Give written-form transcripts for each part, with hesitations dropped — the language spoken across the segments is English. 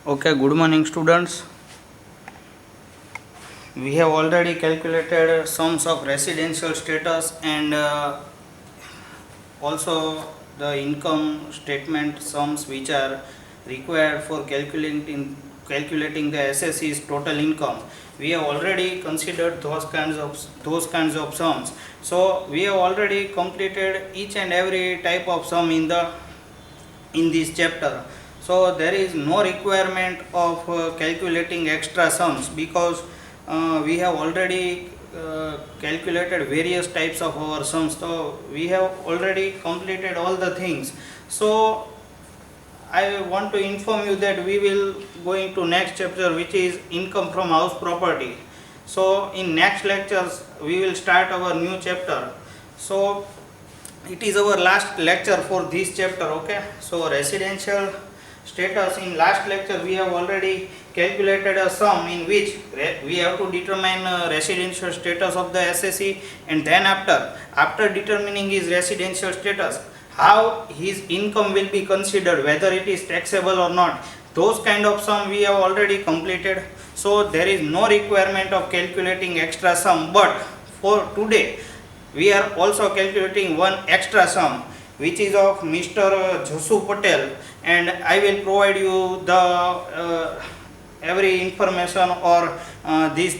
Okay, good morning students. We have already calculated sums of residential status and also the income statement sums which are required for calculating the SSC's total income. We have already considered those kinds of sums. So we have already completed each and every type of sum in this chapter. So there is no requirement of calculating extra sums because we have already calculated various types of our sums. So we have already completed all the things. So I want to inform you that we will going to next chapter, which is income from house property. So in next lectures we will start our new chapter. So it is our last lecture for this chapter. Okay, so residential status, in last lecture we have already calculated a sum in which we have to determine residential status of the SSC, and then after determining his residential status, how his income will be considered, whether it is taxable or not. Those kind of sum we have already completed. So there is no requirement of calculating extra sum, but for today we are also calculating one extra sum which is of Mr. Jasu Patel, and I will provide you the every information or this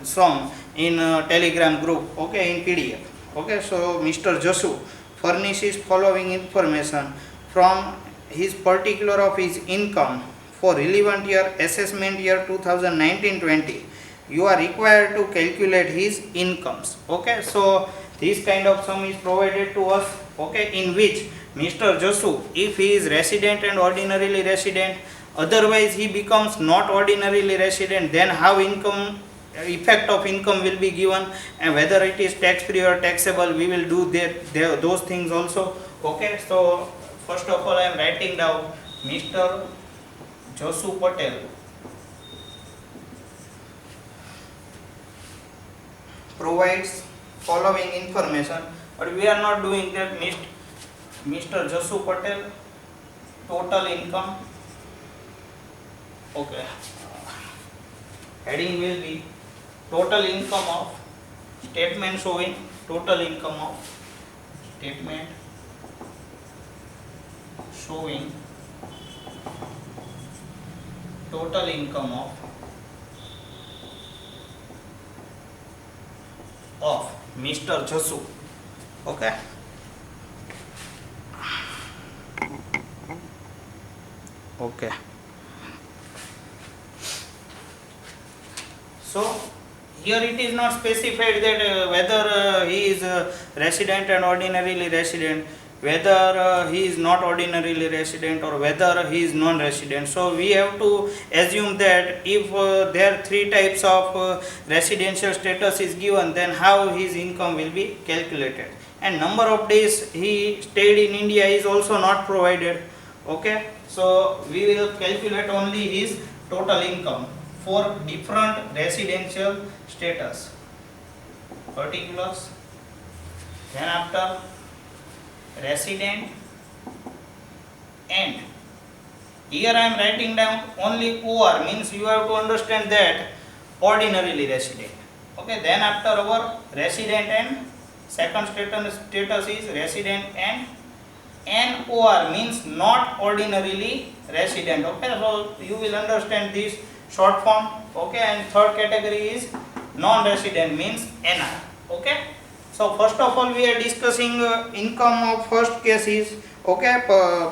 sum in telegram group, okay, in PDF. Okay, so Mr. Jasu furnishes following information from his particular of his income for relevant year assessment year 2019-20. You are required to calculate his incomes. Okay, so this kind of sum is provided to us, okay, in which Mr. Jasu, if he is resident and ordinarily resident, otherwise he becomes not ordinarily resident, then how income, effect of income will be given, and whether it is tax free or taxable, we will do those things also. Okay, so first of all I am writing down Mr. Jasu Patel provides following information, but we are not doing that. Mr. Jasu Patel total income, okay, heading will be total income of statement showing total income of statement showing total income of Mr. Jasu. Okay, okay, so here it is not specified that whether he is resident and ordinarily resident, whether he is not ordinarily resident, or whether he is non-resident. So we have to assume that if there are three types of residential status is given, then how his income will be calculated, and number of days he stayed in India is also not provided. Okay, so we will calculate only his total income for different residential status particulars, then after resident, and here I am writing down only OR, means you have to understand that ordinarily resident. Okay, then after our resident, and second status is resident, and NOR means not ordinarily resident. Okay, so you will understand this short form. Okay, and third category is non-resident, means NR. Okay, so first of all we are discussing income of first case is, okay,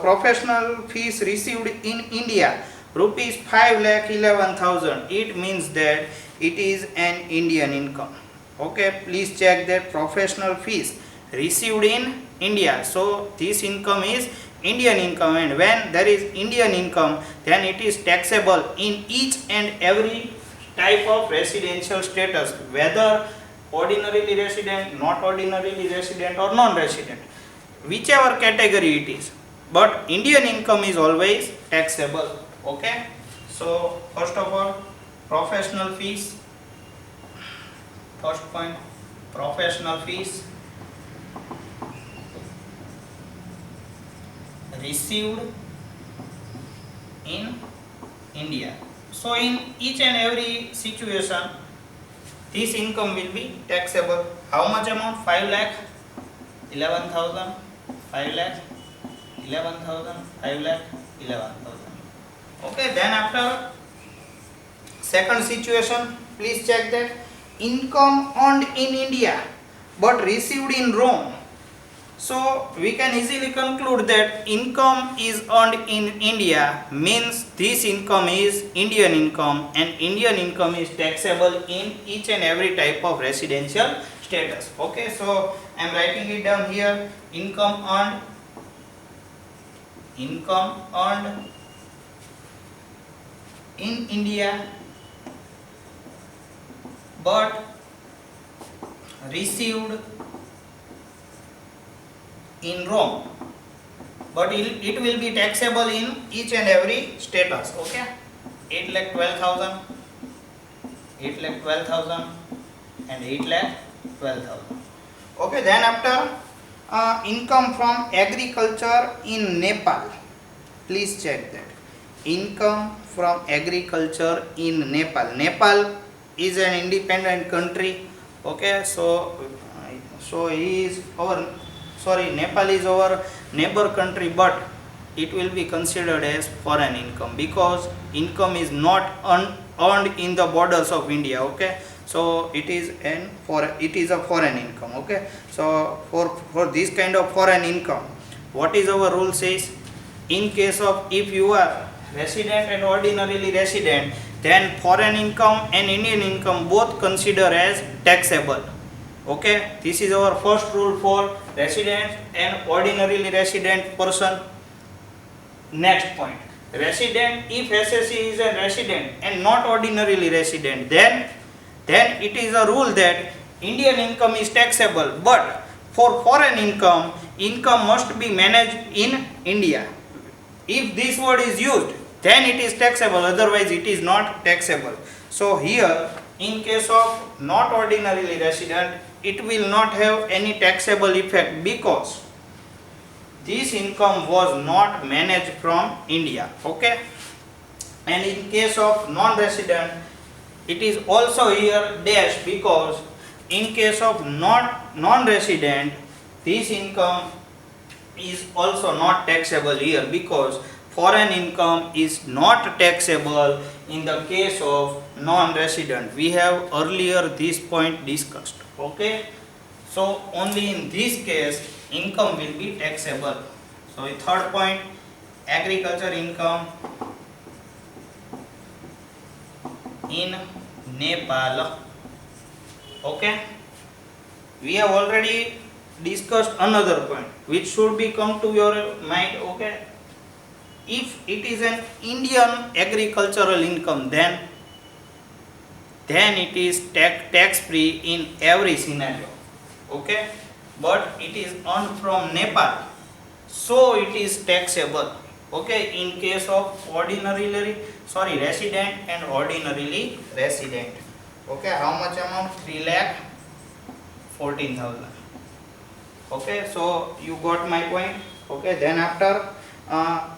professional fees received in India rupees 5,11,000. It means that it is an Indian income. Okay, please check that professional fees received in India. So this income is Indian income, and when there is Indian income, then it is taxable in each and every type of residential status, whether ordinarily resident, not ordinarily resident, or non-resident, whichever category it is, but Indian income is always taxable. Okay, so first of all professional fees, first point, professional fees received in India. So in each and every situation, this income will be taxable. How much amount? 5 lakh, 11,000, 5 lakh, 11,000, 5 lakh, 11,000. Okay, then after second situation, please check that income earned in India but received in Rome. So we can easily conclude that income is earned in India means this income is Indian income, and Indian income is taxable in each and every type of residential status. Okay, so I am writing it down here. Income earned in India but received in Rome, but it will be taxable in each and every status. Okay, 8,12,000, 8,12,000 and 8,12,000. Okay, then after income from agriculture in Nepal, please check that income from agriculture in Nepal. Nepal is an independent country. Okay, so Nepal is our neighbor country, but it will be considered as foreign income because income is not earned in the borders of India. Okay, so it is a foreign income. Okay, so for this kind of foreign income, what is our rule says? In case of if you are resident and ordinarily resident, then foreign income and Indian income both consider as taxable. Okay, this is our first rule for resident and ordinarily resident person. Next point, resident, if SSC is a resident and not ordinarily resident, then it is a rule that Indian income is taxable, but for foreign income must be managed in India. If this word is used, then it is taxable, otherwise it is not taxable. So here, in case of not ordinarily resident, it will not have any taxable effect because this income was not managed from India. Okay, and in case of non-resident, it is also here dash because in case of non-resident, this income is also not taxable here because foreign income is not taxable in the case of non-resident. We have earlier this point discussed. Okay, so only in this case income will be taxable. So the third point, agriculture income in Nepal. Okay, we have already discussed another point which should be come to your mind. Okay, if it is an Indian agricultural income, then it is tax free in every scenario. Okay, but it is earned from Nepal, so it is taxable. Okay, in case of resident and ordinarily resident. Okay, how much amount? 3,14,000. Okay, so you got my point. Okay, then after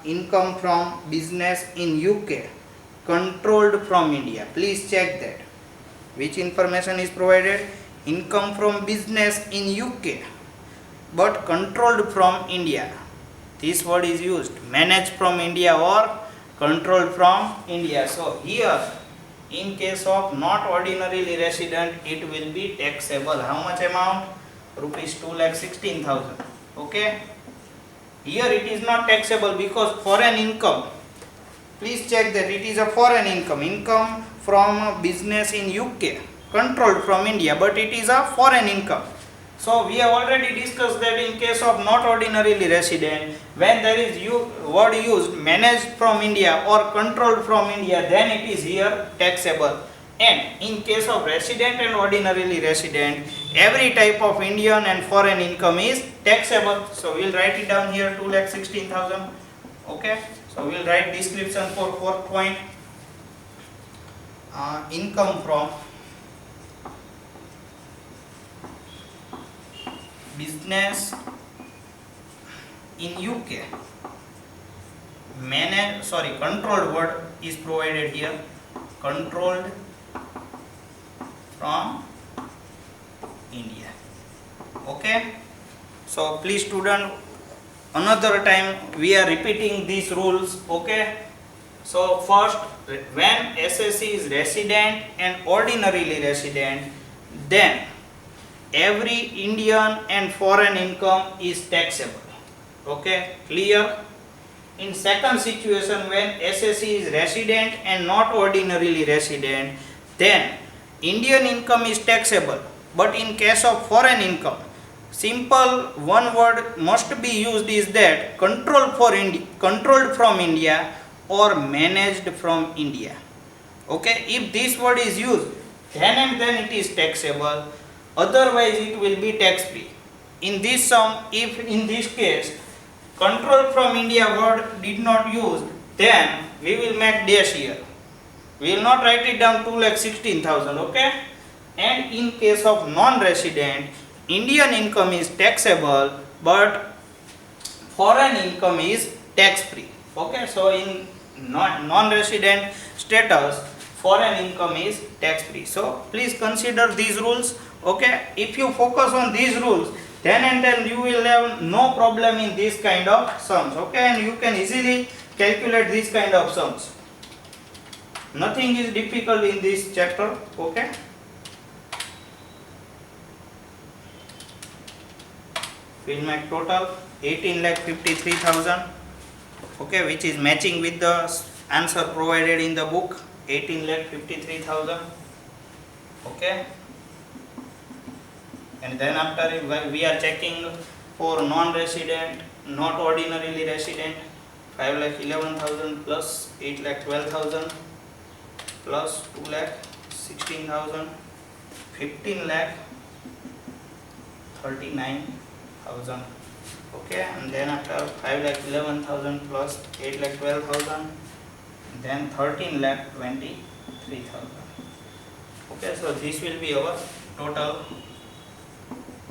income from business in UK controlled from India, please check that which information is provided. Income from business in UK but controlled from India, this word is used, managed from India or controlled from India. So here, in case of not ordinarily resident, it will be taxable. How much amount? Rupees 2,16,000. Okay, here it is not taxable because foreign income. Please check that it is a foreign income from business in UK controlled from India, but it is a foreign income. So we have already discussed that in case of not ordinarily resident, when there is word used managed from India or controlled from India, then it is here taxable. And in case of resident and ordinarily resident, every type of Indian and foreign income is taxable. So we will write it down here, 2,16,000. Okay, so we will write description for fourth point. Income from business in UK controlled word is provided here, controlled from India. Okay, so please student, another time we are repeating these rules. Okay, so first, when SSC is resident and ordinarily resident, then every Indian and foreign income is taxable. Okay, clear? In second situation, when SSC is resident and not ordinarily resident, then Indian income is taxable. But in case of foreign income, simple one word must be used is that controlled from India or managed from India. Okay, if this word is used, then and then it is taxable, otherwise it will be tax free. In this sum, if in this case control from India word did not use, then we will make dash here. We will not write it down 2,16,000. Okay, and in case of non-resident, Indian income is taxable but foreign income is tax free. Okay, so in non-resident status, foreign income is tax free. So please consider these rules. Okay, if you focus on these rules, then and then you will have no problem in this kind of sums. Okay, and you can easily calculate this kind of sums. Nothing is difficult in this chapter. Okay, we'll make total 18,53,000. Okay, which is matching with the answer provided in the book, 18,53,000. Okay, and then after we are checking for non-resident, not ordinarily resident, 5,11,000 plus 8,12,000 plus 2,16,000, 15,39,000. Okay, and then after 5,11,000 plus 8,12,000, then 13,23,000. Okay, so this will be our total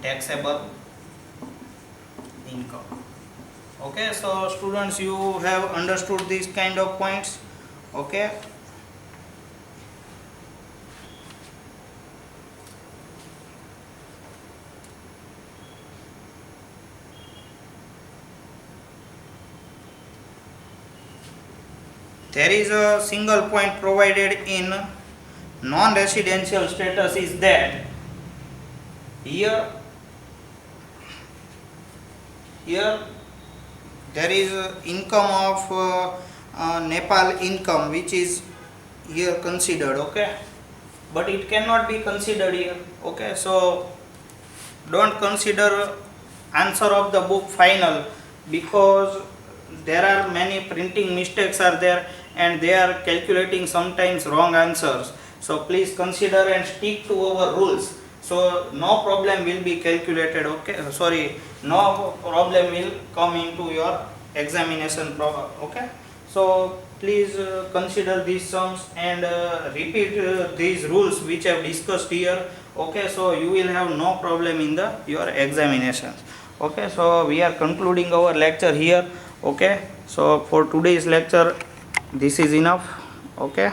taxable income. Okay, so students, you have understood these kind of points. Okay, there is a single point provided in non-residential status is that here there is income of Nepal income which is here considered. Okay, but it cannot be considered here. Okay, so don't consider answer of the book final, because there are many printing mistakes are there and they are calculating sometimes wrong answers. So please consider and stick to our rules. So no problem will be calculated. Okay, no problem will come into your examination problem. Okay, so please consider these sums and repeat these rules which I have discussed here. Okay, so you will have no problem in your examinations. Okay, so we are concluding our lecture here. Okay, so for today's lecture this is enough. Okay.